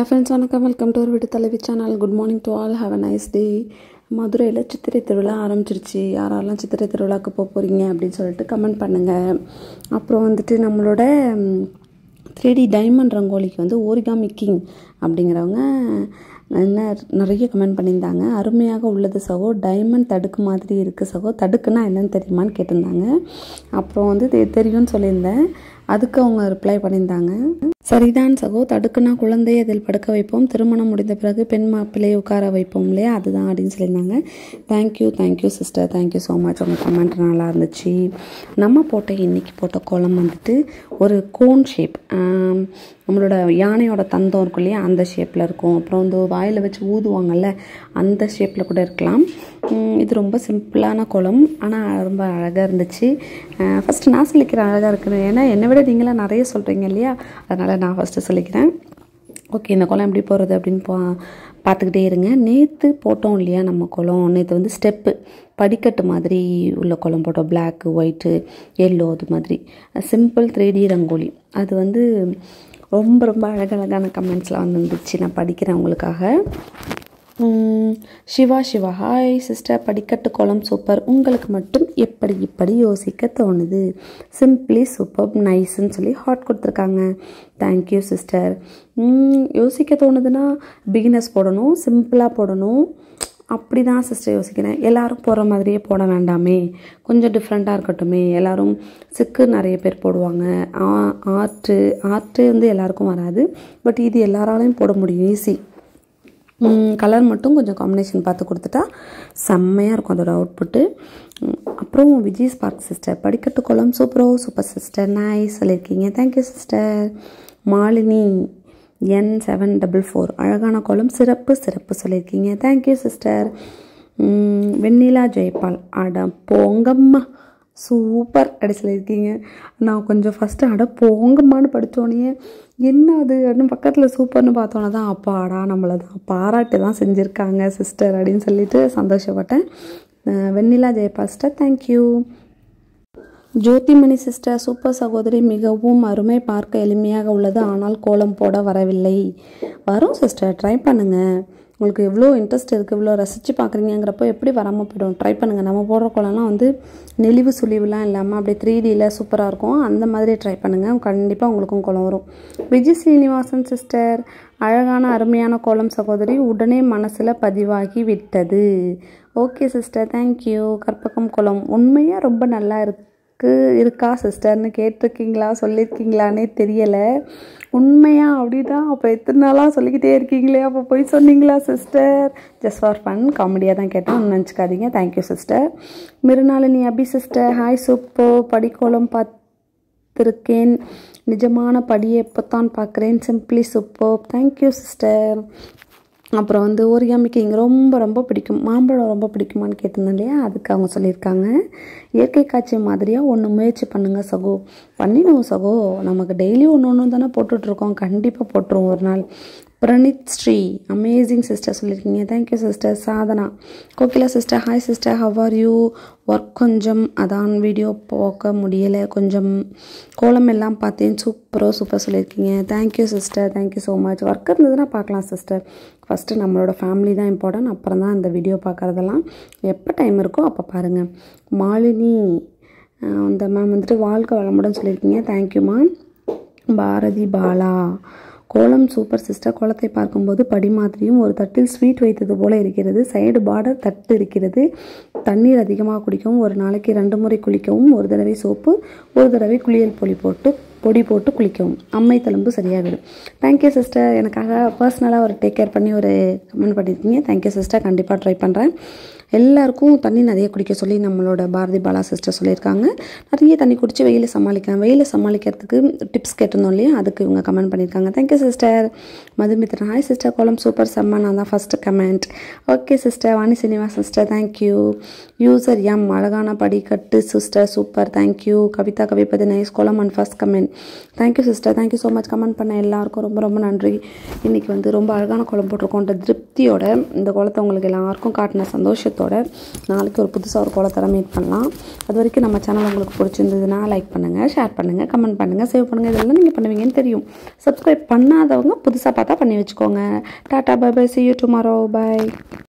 Hi friends, welcome to our video Talavi channel. Good morning to all. Have a nice day. மதுரையில் சித்திரை திருவிழா ஆரம்பிச்சிருச்சு. யாரெல்லாம் சித்திரை திருவிழாவுக்கு போகிறீங்க அப்படின்னு சொல்லிட்டு கமெண்ட் பண்ணுங்கள். அப்புறம் வந்துட்டு நம்மளோட 3D டைமண்ட் ரங்கோலிக்கு வந்து ஓரிகாமி கிங் அப்படிங்கிறவங்க நிறைய கமெண்ட் பண்ணியிருந்தாங்க. அருமையாக உள்ளது சகோ, டைமண்ட் தடுக்கு மாதிரி இருக்குது சகோ, தடுக்குன்னா என்னன்னு தெரியுமான்னு கேட்டிருந்தாங்க. அப்புறம் வந்து தெரியும்னு சொல்லியிருந்தேன். அதுக்கு அவங்க ரிப்ளை பண்ணியிருந்தாங்க. சரிதான் சகோ, தடுக்குன்னா குழந்தையை அதில் படுக்க வைப்போம், திருமணம் முடிந்த பிறகு பெண் மாப்பிள்ளையை உட்கார வைப்போம் இல்லையா, அதுதான் அப்படின்னு சொல்லியிருந்தாங்க. Thank you sister, thank you so much. உங்கள் கமெண்ட் நல்லா இருந்துச்சு. நம்ம இன்றைக்கி போட்ட கோலம் வந்துட்டு ஒரு கோன் ஷேப், நம்மளோட யானையோட தந்தம் இருக்கும் இல்லையா, அந்த ஷேப்பில் இருக்கும். அப்புறம் வந்து வாயில் வச்சு ஊதுவாங்கள்ல, அந்த ஷேப்பில் கூட இருக்கலாம். இது ரொம்ப சிம்பிளான கோலம், ஆனால் ரொம்ப அழகாக இருந்துச்சு. ஃபஸ்ட்டு நான் சொல்லிக்கிறேன் அழகாக இருக்குது, ஏன்னா என்னை விட நீங்களாம் நிறைய சொல்கிறீங்க இல்லையா, அதனால் நான் ஃபஸ்ட்டு சொல்லிக்கிறேன். ஓகே, இந்த கோலம் எப்படி போகிறது அப்படின்னு பார்த்துக்கிட்டே இருங்க. நேற்று போட்டோம் இல்லையா நம்ம கோலம், நேற்று வந்து ஸ்டெப்பு படிக்கட்டு மாதிரி உள்ள கோலம் போட்டோம், பிளாக்கு ஒயிட்டு எல்லோ, அது மாதிரி சிம்பிள் 3D ரங்கோலி. அது வந்து ரொம்ப ரொம்ப அழகழகான கமெண்ட்ஸ்லாம் வந்துருந்துச்சு. நான் படிக்கிறேன் உங்களுக்காக. சிவா ஹாய் சிஸ்டர், படிக்கட்டு கோலம் சூப்பர், உங்களுக்கு மட்டும் இப்படி யோசிக்க தோணுது, சிம்பிளி சூப்பர் நைஸ்ன்னு சொல்லி ஹார்ட் கொடுத்துருக்காங்க. Thank you sister. யோசிக்க தோணுதுன்னா பிகினர்ஸ் போடணும், சிம்பிளாக போடணும், அப்படி தான் சிஸ்டர் யோசிக்கிறேன். எல்லோரும் போகிற மாதிரியே போட வேண்டாமே, கொஞ்சம் டிஃப்ரெண்ட்டாக இருக்கட்டுமே. எல்லோரும் சிக்கு நிறைய பேர் போடுவாங்க, ஆர்ட்டு வந்து எல்லாருக்கும் வராது, பட் இது எல்லாராலையும் போட முடியும், ஈஸி. கலர் மட்டும் கொஞ்சம் காம்பினேஷன் பார்த்து கொடுத்துட்டா செம்மையாக இருக்கும் அதோட அவுட்புட்டு. அப்புறம் விஜய் ஸ்பார்க் சிஸ்டர், படிக்கட்டு கோலம் சூப்பர் சிஸ்டர், நைஸ் சொல்லியிருக்கீங்க. Thank you sister. மாலினி N744, அழகான கோலம், சிறப்பு சொல்லியிருக்கீங்க. Thank you sister. வெண்ணிலா ஜெயபால், அட போங்கம்மா சூப்பர் அப்படி சொல்லியிருக்கீங்க. நான் கொஞ்சம் ஃபஸ்ட்டு அட போங்கம்மான்னு படித்தோன்னே என்ன அது அப்படின்னு பக்கத்தில் சூப்பர்னு பார்த்தோன்னே தான் அப்பாடா நம்மளை தான் பாராட்டு தான் செஞ்சுருக்காங்க சிஸ்டர் அப்படின்னு சொல்லிட்டு சந்தோஷப்பட்டேன். Vennila Jayapal sister, thank you. Jothimani sister, super சகோதரி, மிகவும் அருமை, பார்க்க எளிமையாக உள்ளது, ஆனால் கோலம் போட வரவில்லை. வரும் சிஸ்டர், ட்ரை பண்ணுங்கள். உங்களுக்கு எவ்வளோ இன்ட்ரெஸ்ட் இருக்குது, இவ்வளோ ரசித்து பார்க்குறீங்கிறப்போ எப்படி வராமல் போய்டும். ட்ரை பண்ணுங்கள். நம்ம போடுற கோலம்லாம் வந்து நெளிவு சுழிவுலாம் இல்லாமல் அப்படியே 3Dயில் சூப்பராக இருக்கும். அந்த மாதிரி ட்ரை பண்ணுங்கள், கண்டிப்பாக உங்களுக்கும் கோலம் வரும். விஜய் ஸ்ரீனிவாசன் சிஸ்டர், அழகான அருமையான கோலம் சகோதரி, உடனே மனசில் பதிவாகி விட்டது. Okay sister, thank you. கற்பகம் கோலம் உண்மையாக ரொம்ப நல்லா இருக்கா சிஸ்டர்னு கேட்டிருக்கீங்களா, சொல்லியிருக்கீங்களானே தெரியலை. உண்மையா அப்படிதான், அப்போ எத்தனை நாளாக சொல்லிக்கிட்டே இருக்கீங்களே, அப்போ போய் சொன்னீங்களா சிஸ்டர்? ஜஸ்ட் ஃபார் ஃபன், காமெடியாக தான் கேட்டேன், நினச்சிக்காதீங்க. Thank you sister. Mrinalini Abhi sister, hi super, படிக்கோலம் பார்த்துருக்கேன், நிஜமான படியை எப்போத்தான் பார்க்குறேன், சிம்பிளி சூப்பர். Thank you sister. அப்புறம் வந்து ஓரிகாமி கிங் ரொம்ப பிடிக்கும், மாம்பழம் ரொம்ப பிடிக்குமான்னு கேட்டிருந்தேன் இல்லையா, அதுக்கு அவங்க சொல்லியிருக்காங்க. இயற்கை காட்சி மாதிரியாக ஒன்று முயற்சி பண்ணுங்கள் சகோ. பண்ணிடுவோம் சகோ, நமக்கு டெய்லி ஒன்று தானே போட்டுட்ருக்கோம், கண்டிப்பாக போட்டுருவோம் ஒரு நாள். பிரணீத் ஸ்ரீ, அமேசிங் சிஸ்டர் சொல்லியிருக்கீங்க. Thank you sister. Sadhana Kokila sister, hi sister, how are you? Work கொஞ்சம், அதான் வீடியோ போக்க முடியலை, கொஞ்சம் கோலம் எல்லாம் பார்த்தேன், சூப்பர் சொல்லியிருக்கீங்க. Thank you sister, thank you so much. Work இருந்ததுன்னா பார்க்கலாம் சிஸ்டர். ஃபஸ்ட்டு நம்மளோட ஃபேமிலி தான் இம்பார்ட்டன்ட், அப்புறம் தான் இந்த வீடியோ பார்க்குறதெல்லாம். எப்போ டைம் இருக்கோ அப்போ பாருங்கள். மாலினி அந்த மேம் வந்துட்டு வாழ்க்கை வளமுடன் சொல்லியிருக்கீங்க. தேங்க்யூம்மா. பாரதி பாலா, கோலம் சூப்பர் சிஸ்டர், கோலத்தை பார்க்கும்போது படி மாதிரியும் ஒரு தட்டில் ஸ்வீட் வைத்தது போல இருக்கிறது, சைடு பார்டர் தட்டு இருக்கிறது, தண்ணீர் அதிகமாக குடிக்கவும், ஒரு நாளைக்கு 2 முறை குளிக்கவும், ஒரு தடவை சோப்பு, ஒரு தடவை குளியல் பொடி போட்டு குளிக்கவும், அம்மை தழும்பு சரியாகிடும். Thank you sister. எனக்காக பர்சனலாக ஒரு டேக் கேர் பண்ணி ஒரு கமெண்ட் பண்ணியிருக்கீங்க. தேங்க்யூ சிஸ்டர், கண்டிப்பாக ட்ரை பண்ணுறேன். எல்லாருக்கும் தண்ணி நிறைய குடிக்க சொல்லி நம்மளோட பாரதி பாலா சிஸ்டர் சொல்லியிருக்காங்க. நிறைய தண்ணி குடித்து வெயிலை சமாளிக்கிறதுக்கு டிப்ஸ் கேட்டிருந்தோம் இல்லையா, அதுக்கு இவங்க கமெண்ட் பண்ணியிருக்காங்க. Thank you sister. Madhumithran, hi sister, கோலம் சூப்பர் செம்ம, நான் தான் first comment. Okay sister. Vani Srinivas sister, thank you. User M, அழகான படிக்கட்டு sister super, thank you. Kavitha Kavipathi, nice kolam and first comment. Thank you sister, thank you so much. Comment பண்ண எல்லாருக்கும் ரொம்ப நன்றி. இன்றைக்கி வந்து ரொம்ப அழகான கோலம் போட்டிருக்கோன்ற திருப்தியோட இந்த கோலத்தை உங்களுக்கு எல்லாருக்கும் காட்டின சந்தோஷத்தோட கோலத்தோட நாளைக்கு ஒரு புதுசாக ஒரு கோலத்தோட மீட் பண்ணலாம். அது வரைக்கும் நம்ம சேனல் உங்களுக்கு பிடிச்சிருந்ததுன்னா லைக் பண்ணுங்கள், ஷேர் பண்ணுங்கள், கமெண்ட் பண்ணுங்கள், சேவ் பண்ணுங்கள். இதெல்லாம் நீங்கள் பண்ணுவீங்கன்னு தெரியும். சப்ஸ்கிரைப் பண்ணாதவங்க புதுசாக பார்த்தா பண்ணி வச்சுக்கோங்க. டாட்டா, bye bye, see you tomorrow, bye.